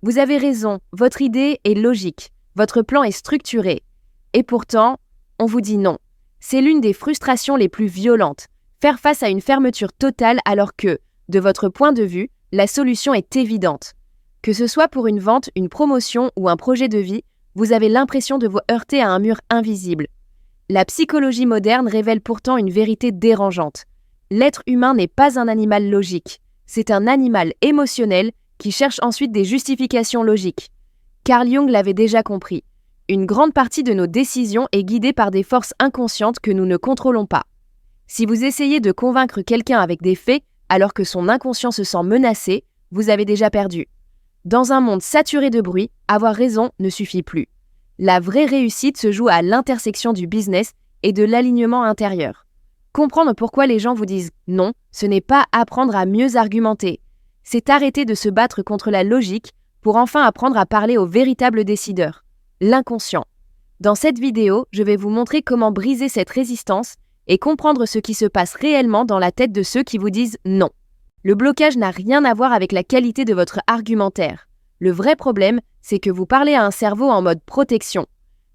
Vous avez raison, votre idée est logique, votre plan est structuré. Et pourtant, on vous dit non. C'est l'une des frustrations les plus violentes, faire face à une fermeture totale alors que, de votre point de vue, la solution est évidente. Que ce soit pour une vente, une promotion ou un projet de vie, vous avez l'impression de vous heurter à un mur invisible. La psychologie moderne révèle pourtant une vérité dérangeante. L'être humain n'est pas un animal logique, c'est un animal émotionnel qui cherche ensuite des justifications logiques. Carl Jung l'avait déjà compris. Une grande partie de nos décisions est guidée par des forces inconscientes que nous ne contrôlons pas. Si vous essayez de convaincre quelqu'un avec des faits alors que son inconscient se sent menacé, vous avez déjà perdu. Dans un monde saturé de bruit, avoir raison ne suffit plus. La vraie réussite se joue à l'intersection du business et de l'alignement intérieur. Comprendre pourquoi les gens vous disent non, ce n'est pas apprendre à mieux argumenter. C'est arrêter de se battre contre la logique pour enfin apprendre à parler au véritable décideur, l'inconscient. Dans cette vidéo, je vais vous montrer comment briser cette résistance et comprendre ce qui se passe réellement dans la tête de ceux qui vous disent non. Le blocage n'a rien à voir avec la qualité de votre argumentaire. Le vrai problème, c'est que vous parlez à un cerveau en mode protection.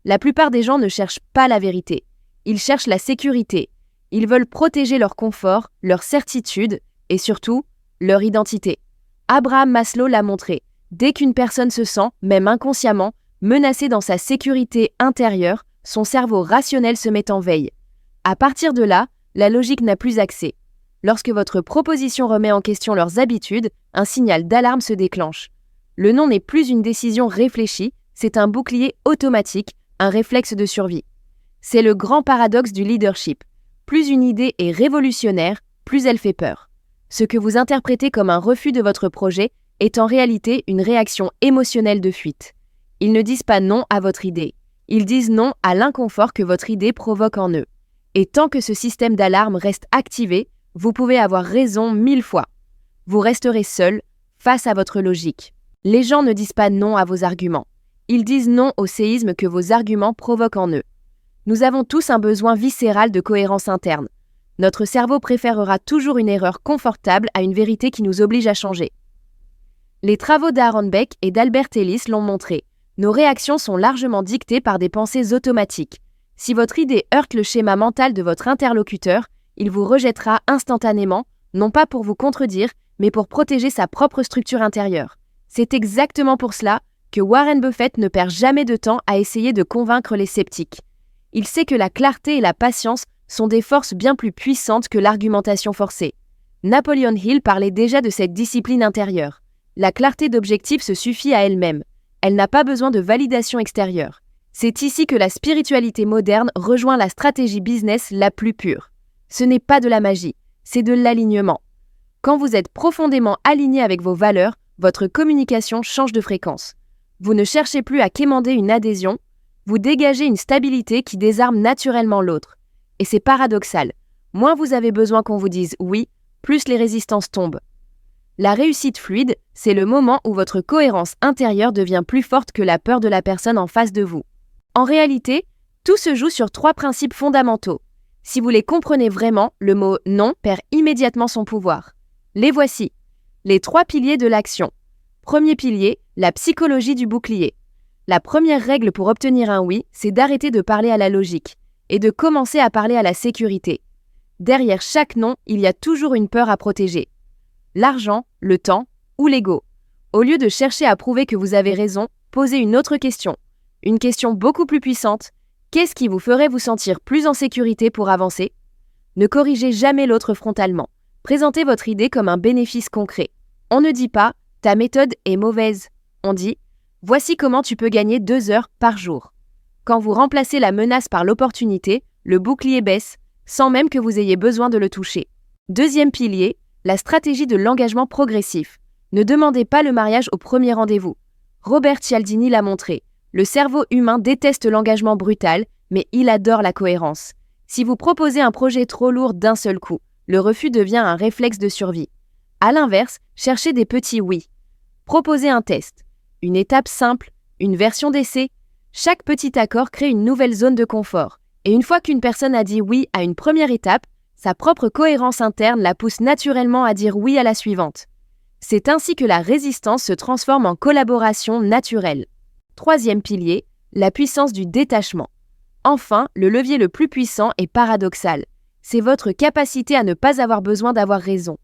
La plupart des gens ne cherchent pas la vérité. Ils cherchent la sécurité. Ils veulent protéger leur confort, leur certitude et surtout, leur identité. Abraham Maslow l'a montré. Dès qu'une personne se sent, même inconsciemment, menacée dans sa sécurité intérieure, son cerveau rationnel se met en veille. À partir de là, la logique n'a plus accès. Lorsque votre proposition remet en question leurs habitudes, un signal d'alarme se déclenche. Le non n'est plus une décision réfléchie, c'est un bouclier automatique, un réflexe de survie. C'est le grand paradoxe du leadership. Plus une idée est révolutionnaire, plus elle fait peur. Ce que vous interprétez comme un refus de votre projet est en réalité une réaction émotionnelle de fuite. Ils ne disent pas non à votre idée. Ils disent non à l'inconfort que votre idée provoque en eux. Et tant que ce système d'alarme reste activé, vous pouvez avoir raison 1000 fois. Vous resterez seul face à votre logique. Les gens ne disent pas non à vos arguments. Ils disent non au séisme que vos arguments provoquent en eux. Nous avons tous un besoin viscéral de cohérence interne. Notre cerveau préférera toujours une erreur confortable à une vérité qui nous oblige à changer. Les travaux d'Aaron Beck et d'Albert Ellis l'ont montré. Nos réactions sont largement dictées par des pensées automatiques. Si votre idée heurte le schéma mental de votre interlocuteur, il vous rejettera instantanément, non pas pour vous contredire, mais pour protéger sa propre structure intérieure. C'est exactement pour cela que Warren Buffett ne perd jamais de temps à essayer de convaincre les sceptiques. Il sait que la clarté et la patience sont des forces bien plus puissantes que l'argumentation forcée. Napoleon Hill parlait déjà de cette discipline intérieure. La clarté d'objectif se suffit à elle-même. Elle n'a pas besoin de validation extérieure. C'est ici que la spiritualité moderne rejoint la stratégie business la plus pure. Ce n'est pas de la magie, c'est de l'alignement. Quand vous êtes profondément aligné avec vos valeurs, votre communication change de fréquence. Vous ne cherchez plus à quémander une adhésion, vous dégagez une stabilité qui désarme naturellement l'autre. Et c'est paradoxal. Moins vous avez besoin qu'on vous dise oui, plus les résistances tombent. La réussite fluide, c'est le moment où votre cohérence intérieure devient plus forte que la peur de la personne en face de vous. En réalité, tout se joue sur 3 principes fondamentaux. Si vous les comprenez vraiment, le mot « non » perd immédiatement son pouvoir. Les voici. Les 3 piliers de l'action. Premier pilier, la psychologie du bouclier. La première règle pour obtenir un oui, c'est d'arrêter de parler à la logique et de commencer à parler à la sécurité. Derrière chaque non, il y a toujours une peur à protéger. L'argent, le temps ou l'ego. Au lieu de chercher à prouver que vous avez raison, posez une autre question. Une question beaucoup plus puissante. Qu'est-ce qui vous ferait vous sentir plus en sécurité pour avancer ? Ne corrigez jamais l'autre frontalement. Présentez votre idée comme un bénéfice concret. On ne dit pas « ta méthode est mauvaise ». On dit « voici comment tu peux gagner 2 heures par jour ». Quand vous remplacez la menace par l'opportunité, le bouclier baisse, sans même que vous ayez besoin de le toucher. Deuxième pilier, la stratégie de l'engagement progressif. Ne demandez pas le mariage au premier rendez-vous. Robert Cialdini l'a montré. Le cerveau humain déteste l'engagement brutal, mais il adore la cohérence. Si vous proposez un projet trop lourd d'un seul coup, le refus devient un réflexe de survie. À l'inverse, cherchez des petits oui. Proposez un test, une étape simple, une version d'essai. Chaque petit accord crée une nouvelle zone de confort. Et une fois qu'une personne a dit oui à une première étape, sa propre cohérence interne la pousse naturellement à dire oui à la suivante. C'est ainsi que la résistance se transforme en collaboration naturelle. Troisième pilier, la puissance du détachement. Enfin, le levier le plus puissant est paradoxal. C'est votre capacité à ne pas avoir besoin d'avoir raison.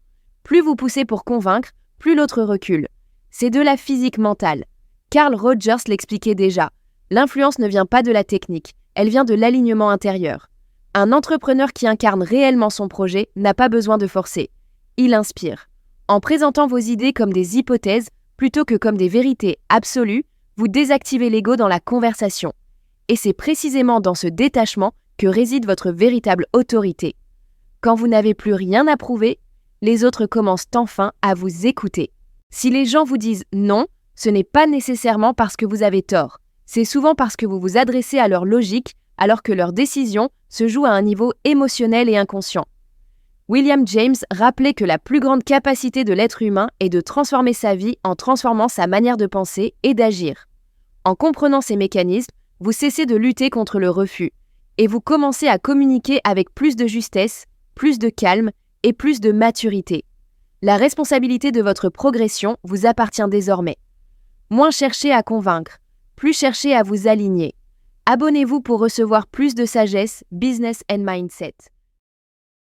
Plus vous poussez pour convaincre, plus l'autre recule. C'est de la physique mentale. Carl Rogers l'expliquait déjà. L'influence ne vient pas de la technique, elle vient de l'alignement intérieur. Un entrepreneur qui incarne réellement son projet n'a pas besoin de forcer. Il inspire. En présentant vos idées comme des hypothèses plutôt que comme des vérités absolues, vous désactivez l'ego dans la conversation. Et c'est précisément dans ce détachement que réside votre véritable autorité. Quand vous n'avez plus rien à prouver, les autres commencent enfin à vous écouter. Si les gens vous disent non, ce n'est pas nécessairement parce que vous avez tort. C'est souvent parce que vous vous adressez à leur logique alors que leur décision se joue à un niveau émotionnel et inconscient. William James rappelait que la plus grande capacité de l'être humain est de transformer sa vie en transformant sa manière de penser et d'agir. En comprenant ces mécanismes, vous cessez de lutter contre le refus et vous commencez à communiquer avec plus de justesse, plus de calme et plus de maturité. La responsabilité de votre progression vous appartient désormais. Moins chercher à convaincre, plus chercher à vous aligner. Abonnez-vous pour recevoir plus de sagesse, business and mindset.